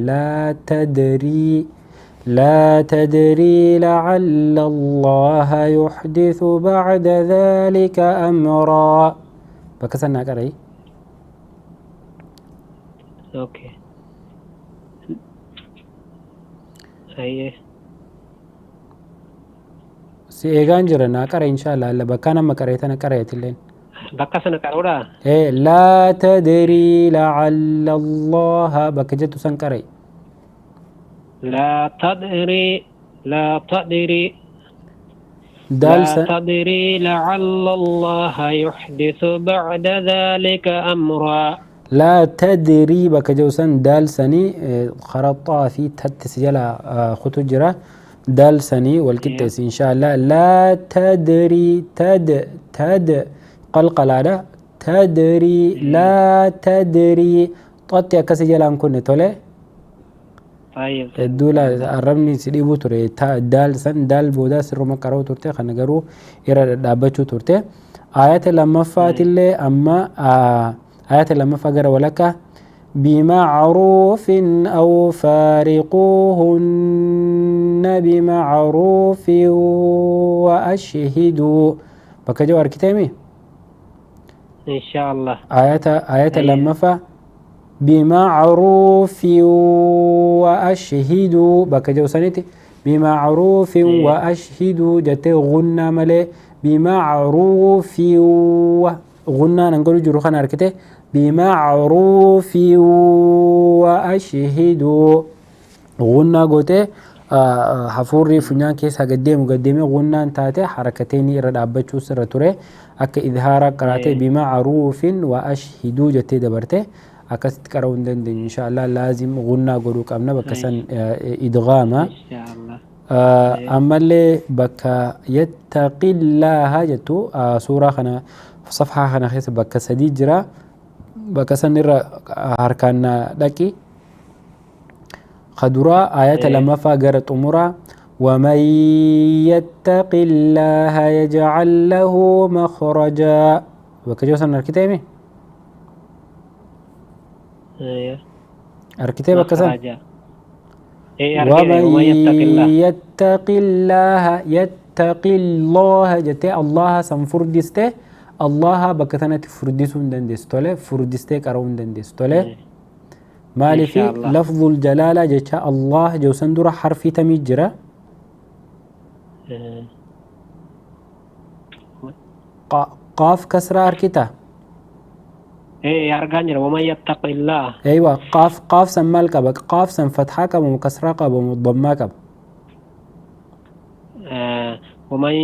لا تدري لعل الله يحدث بعد ذلك أمرا بكسنا قرأي اوكي ايه سي ايغان جرنا قرأي إن شاء الله بكانا ما قرأيتنا قرأيت اللين بكسنا قرأولا لا تدري لعل الله بكجت سنقري لا تدري لا تدري دال لا تدري لعل الله يحدث بعد ذلك أمرا. لا تدري بك جوسن دال سني خرطا في تسجلا خطو جرا دال سني والكتس إن شاء الله. لا تدري تد قلقل هذا تدري لا تدري طتي كسجلا كن تولي طيب الدولة الرمني سيديبو توري تا دال سن دال بودا سر ما كراو تورتي خنغرو إرا دابچو تورتي آيات لما فات اللي أما آيات لما فقر ولك بمعروف أو فارقوهن بمعروف وأشهدوا بكجو أركتامي إن شاء الله. آيات لما فا بمعروف وأشهدوا بكجو سنتي بمعروف وأشهدوا جتي غنى ملي بمعروف غنى نقول جروخنا أركته بمعروف وأشهدوا غنى قوتي حفوري فنان كيس قدمي غنى تاتي حركتين رد أبتشو سر توري أك إظهار قراتي بمعروف وأشهدوا جتي دبرتي أكست كرون دن إن شاء الله لازم غنى قروك أمنا بكسن إدغاما إن شاء الله. أما اللي بك يتقي الله جتو سورة خنا صفحة خنا خيس بك سديد جرا بك سنر هركان دكي خدرا آيات لما فاقرت أمورا ومن يتق الله يجعل له مخرجا بك جوسن الكتابي الكتاب كسن ومن يتق الله يتقي الله جتي الله سنفردسته الله بكتنة فردسون دندستوله فردسته كرون دندستوله مالي في لفظ الجلالة جتا الله جوسن دور حرفي تميجرة قاف كسرة أركتا إيه أرجعني وما يتق الله. أيوة قاف سمال كبك قاف سم فتحة كب ومكسرة كب ومضمة كب. ومن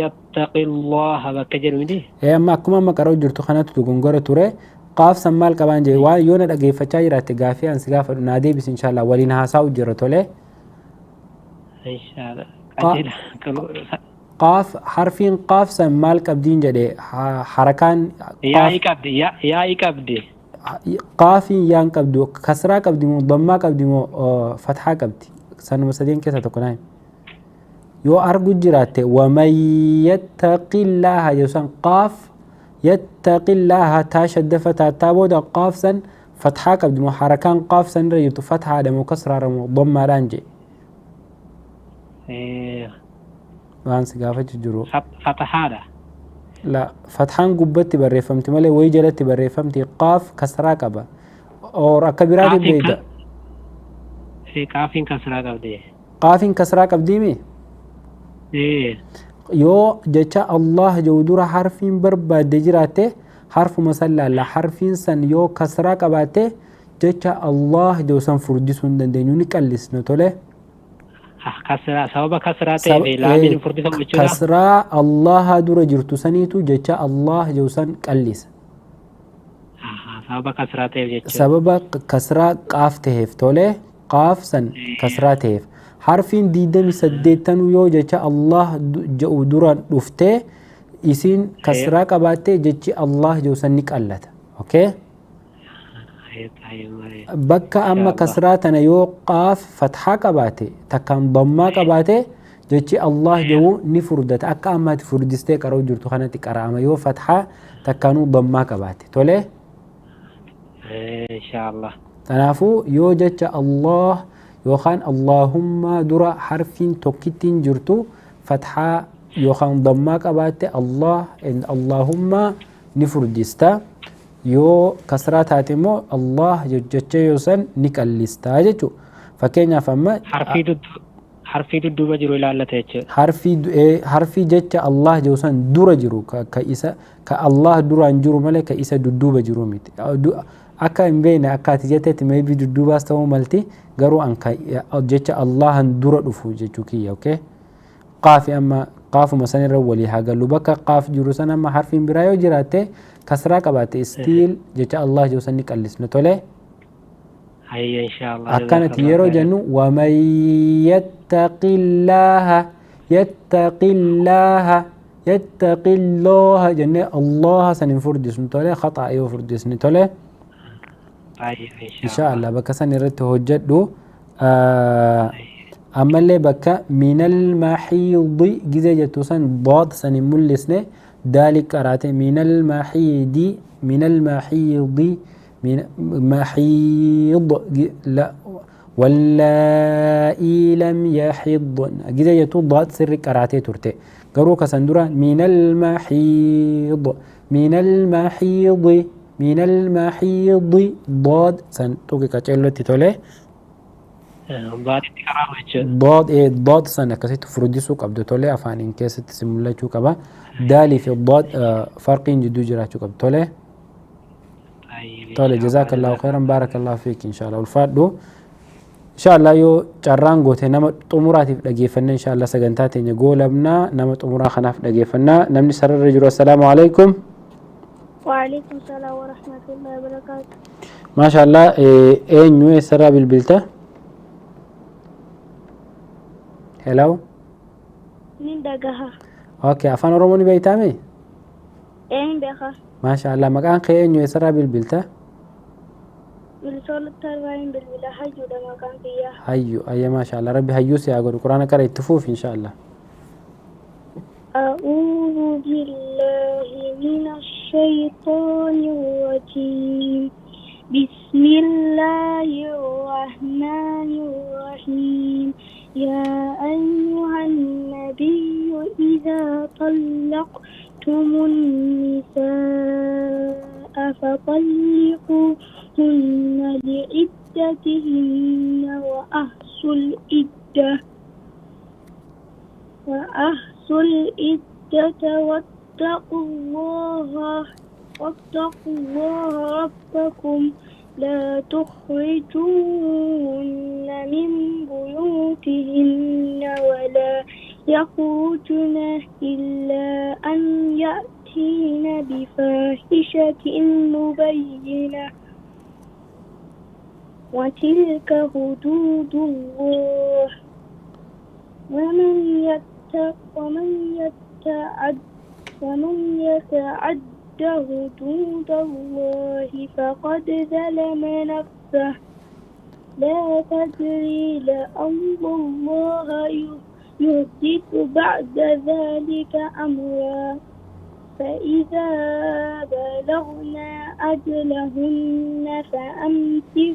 يتق الله بكجر مدي. إيه ما كم ما كرو جرتو خانات تقولون توري قاف سمال كبان جي وان يونا دقي فتشاي رات قافي أن سقاف نادي بس إن شاء الله ولينها ساو جرتو له. إن شاء الله. قاف حرفين قاف سمال كبدين جدي حركان يا كبدي قاف يان كبدو كسرة كبدي مو ضمة كبدي مو فتحة كبدي سنة مسدين كيسة تكونين يو أرجو جراته ومن يتق الله يوسن قاف يتق الله تاشد فتاة تابود قاف سن فتحة كبدي مو حركان قاف سن ريتو فتحة دمو كسرة مو ضمة رانجي وان سقافة جرو فتحة لا فتحان قبتي بريفمتي مالي ويجلتي بريفمتي قاف كسرة كبا اور أكبرات بيدا في قافين كسرة كبدي قافين كسرة كبدي مي إيه يو جتا الله جودورا حرفين بربا دجراته حرف مسلا لا حرفين سن يو كسرة كباته جتا الله جو سن فردسون دندنيو نكاليس نتوله كسرة سبب كسرة تبي لا من فردسون بيجورا كسرة الله دور جرتو سنيتو جتا الله جو سن كاليس سبب كسرة تبي سبب كسرة قاف تهف توله قاف سن كسرة تهف حرفين ديدم سديتن يو جتا الله جو دوران دفته اسين كسرة قباته جتا الله جو سن نكالت اوكي بكا أما كسراتنا يو قاف فتحة قباته تكن ضمة قباته جتي الله جو نفردت أكا أما تفردستي كرو جرتو خانتي كرامة يو فتحة تكنو ضمة قباته تولي إن شاء الله تنافو يو جتي الله يو خان اللهم درا حرفين توكتين جرتو فتحة يو خان ضمة قباته الله إن اللهم نفردستا يو كسرات هاتمو الله جتشي يوسن نكاليستا جتشو فكينا فما حرفي دو بجرو إلى الله تيجي حرفي جتش الله جوسن دورا جرو كإسا كالله دورا جرو ملك كإسا دو بجرو ميت akka hin beekne akka ati jettetti maybe dudduubaas ta'uu malti garuu anka jecha Allahan dura dhufu jechuu kiyya okay qaafi amma qaafuma sanirra walii hagalu bakka qaaf jiru san amma harfiin biraa yoo jiraatte kasraa qabaate stiil jecha Allah jiru sanni qallisne tole hayya inshallah akkanatti yeroo jennu waman yattaqillaha jenne Allah sanin furdisnu tole khata yoo furdisni tole inshallah bakka sanirratti hojjedhu أما اللي بكا من المحيض جزء جتوسن ضاد سن ملسنه ذلك قرأته من المحيض من المحيض من محيض لا واللائي لم يحضن جزء جتو ضاد سر قرأته ترته قروك سندرا من المحيض من المحيض من المحيض ضاد سن توكي كاتشيلو تيتولي ضاد سنة كسيت فرديسو قبض تولي أفانين كيست سمولا شو كبا دالي في الضاد فرقين جدو جرا شو قبض تولي جزاك الله خيرا بارك الله فيك إن شاء الله والفادو إن شاء الله يو جران قوتي نما تأمراتي فلقيفنا إن شاء الله سجنتاتي نقول ابنا نما تأمرا خنا فلقيفنا نمني سر الرجل والسلام عليكم وعليكم السلام ورحمة الله وبركاته ما شاء الله إيه نوي سرا بالبلته Hello. Min dagaha. Okay, afaan Oromoo ni beeytame? Een beeka. Masha Allah, maqaan kee eenyu eessarraa bilbilta? Bilsoolota tarbaayeen bilbila hayyuudha maqaan kiyya. Hayyu, ayya masha Allah, rabbi hayyuu si haa godhu. Quraana qara itti fuuf insha Allah. أعوذ بالله من الشيطان الرجيم بسم الله الرحمن الرحيم يا أيها النبي إذا طلقتم النساء فطلقوهن لعدتهن وأحصوا العدة واتقوا الله ربكم لا تخرجوهن من بيوتهن ولا يخرجن إلا أن يأتين بفاحشة مبينة وتلك حدود الله ومن يتعد حدود الله فقد ظلم نفسه لا تدري لعل الله يحدث بعد ذلك أمرا فإذا بلغن أجلهن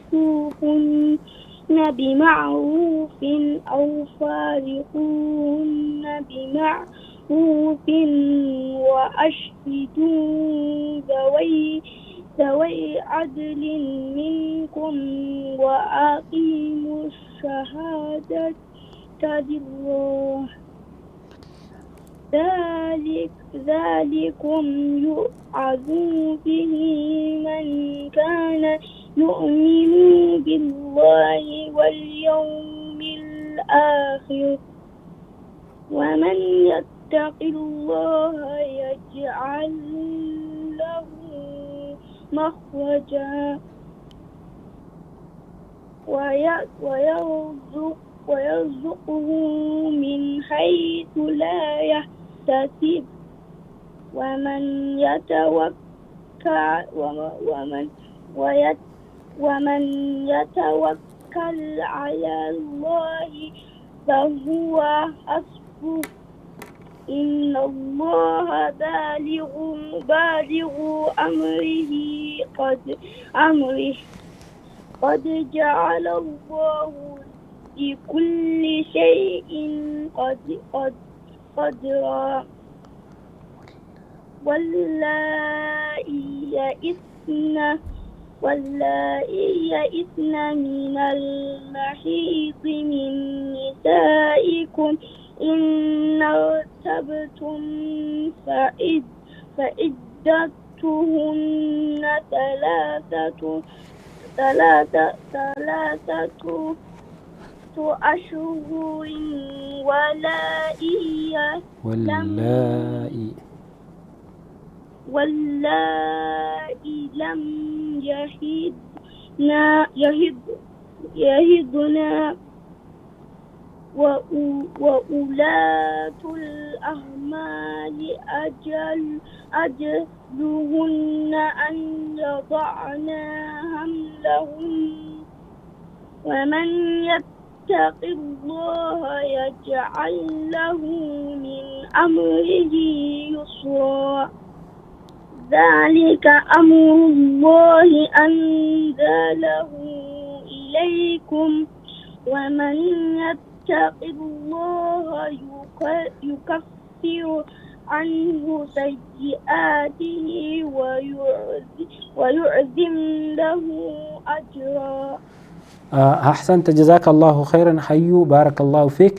فأمسكوهن بمعروف أو فارقوهن بمعروف وأشهدوا ذوي عدل منكم وأقيموا الشهادة لله ذلكم يوعظ به من كان يؤمن بالله واليوم الآخر ومن يتق الله يجعل له مخرجا ويرزقه من حيث لا يحتسب ومن يتوكل على الله فهو حسبه إن الله بالغ أمره قد جعل الله لكل شيء قدرا واللائي يئسن من المحيض من نسائكم إن ارتبتم فعدتهن وعدتهن ثلاثة أشهر واللائي لم يهضن وأولاة الأحمال أجلهن أن يضعن حملهن ومن يتق الله يجعل له من أمره يسرا ذلك أمر الله أنزله إليكم ومن يتق الله يكفر عنه سيئاته ويعظم له أجرا. أحسنت جزاك الله خيرا حيو بارك الله فيك.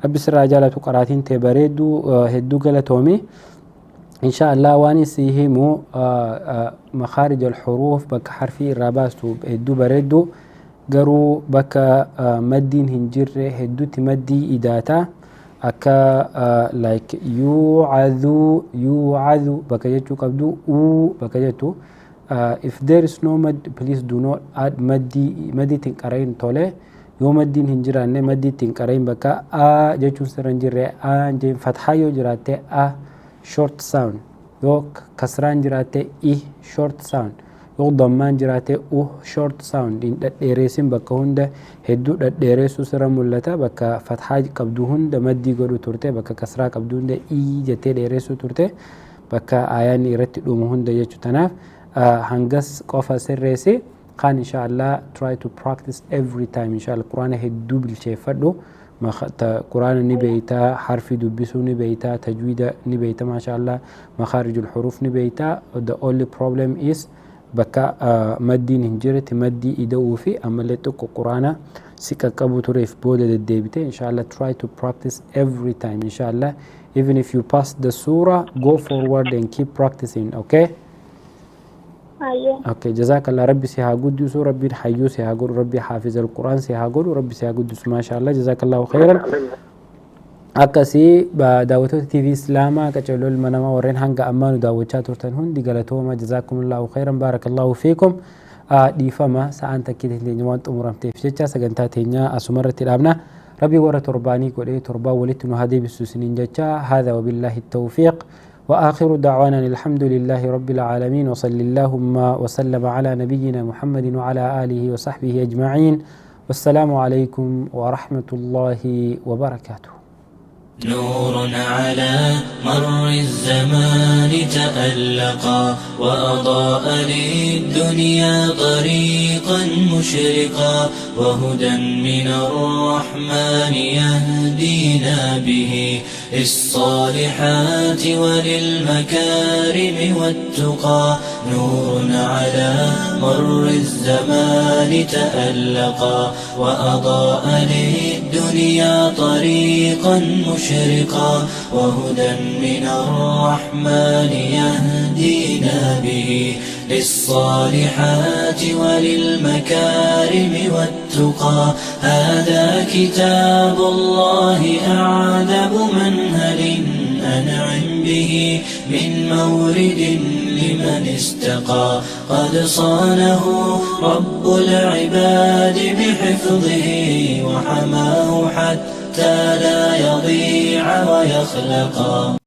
ربي سر جالة قراتين تبريدو هدو قلتومي إن شاء الله واني سيهمو مخارج الحروف بك حرفي الراباستو هدو بريدو قرو بك مدين هنجر هدو تمدي إداتا أكا like يوعذو بك يجو قبدو بك يجو if there is no mad please do not add مدي تنقرين طولي يو مدين هنجران مدي تنقرين بك جيشو سرنجر جيم فتحة يو جراتي short sound يو كسران جراتي short sound يو ضمان جراتي short sound إن ديريسين بك هند هدو ديريسو سرمولتا بك فتحة قبدو هند مدي قدو تورتي بك كسرا قبدو هند جتي ديريسو تورتي بك آيان إرتي دومو هند جيشو تناف هنگس قفا سرسي خان إن شاء الله try to practice every time إن شاء الله القرآن هدو بالشيفردو قرآن نبيتا حرف دبسو نبيتا تجويد نبيتا ما شاء الله مخارج الحروف نبيتا the only problem is بكا مدي نهجرة مدي إدو في أملتك قرآن سكا قبو تريف بودة الديبتة إن شاء الله try to practice every time إن شاء الله even if you pass the surah go forward and keep practicing okay اوكي جزاك الله ربي سيها قدس ربي حيو سيها قول ربي حافظ القرآن سيها قول ربي سيها قدس ما شاء الله جزاك الله خيرا أكسي بداوتو تي في إسلاما كتشلو المنما ورين هنگا أمانو داوتشا تورتن هون دي غلطوما جزاكم الله خيرا بارك الله فيكم دي فما سأنتا كده نجوان أمورام تفشيشا سغنتا تينيا أسمرت الأبنا ربي ورا ترباني قولي تربا ولتنو هذه بالسوسنين جاتشا هذا وبالله التوفيق وآخر دعوانا الحمد لله رب العالمين وصلى اللهم وسلم على نبينا محمد وعلى آله وصحبه أجمعين والسلام عليكم ورحمة الله وبركاته. نور على مر الزمان تألقا وأضاء للدنيا طريقا مشرقا وهدى من الرحمن يهدينا به للصالحات وللمكارم والتقى نور على مر الزمان تألقا وأضاء للدنيا طريقا مشرقا وهدى من الرحمن يهدينا به للصالحات وللمكارم والتقى هذا كتاب الله أعذب منهل أنعم به من مورد لمن استقى قد صانه رب العباد بحفظه وحماه حتى لا يضيع ويخلقا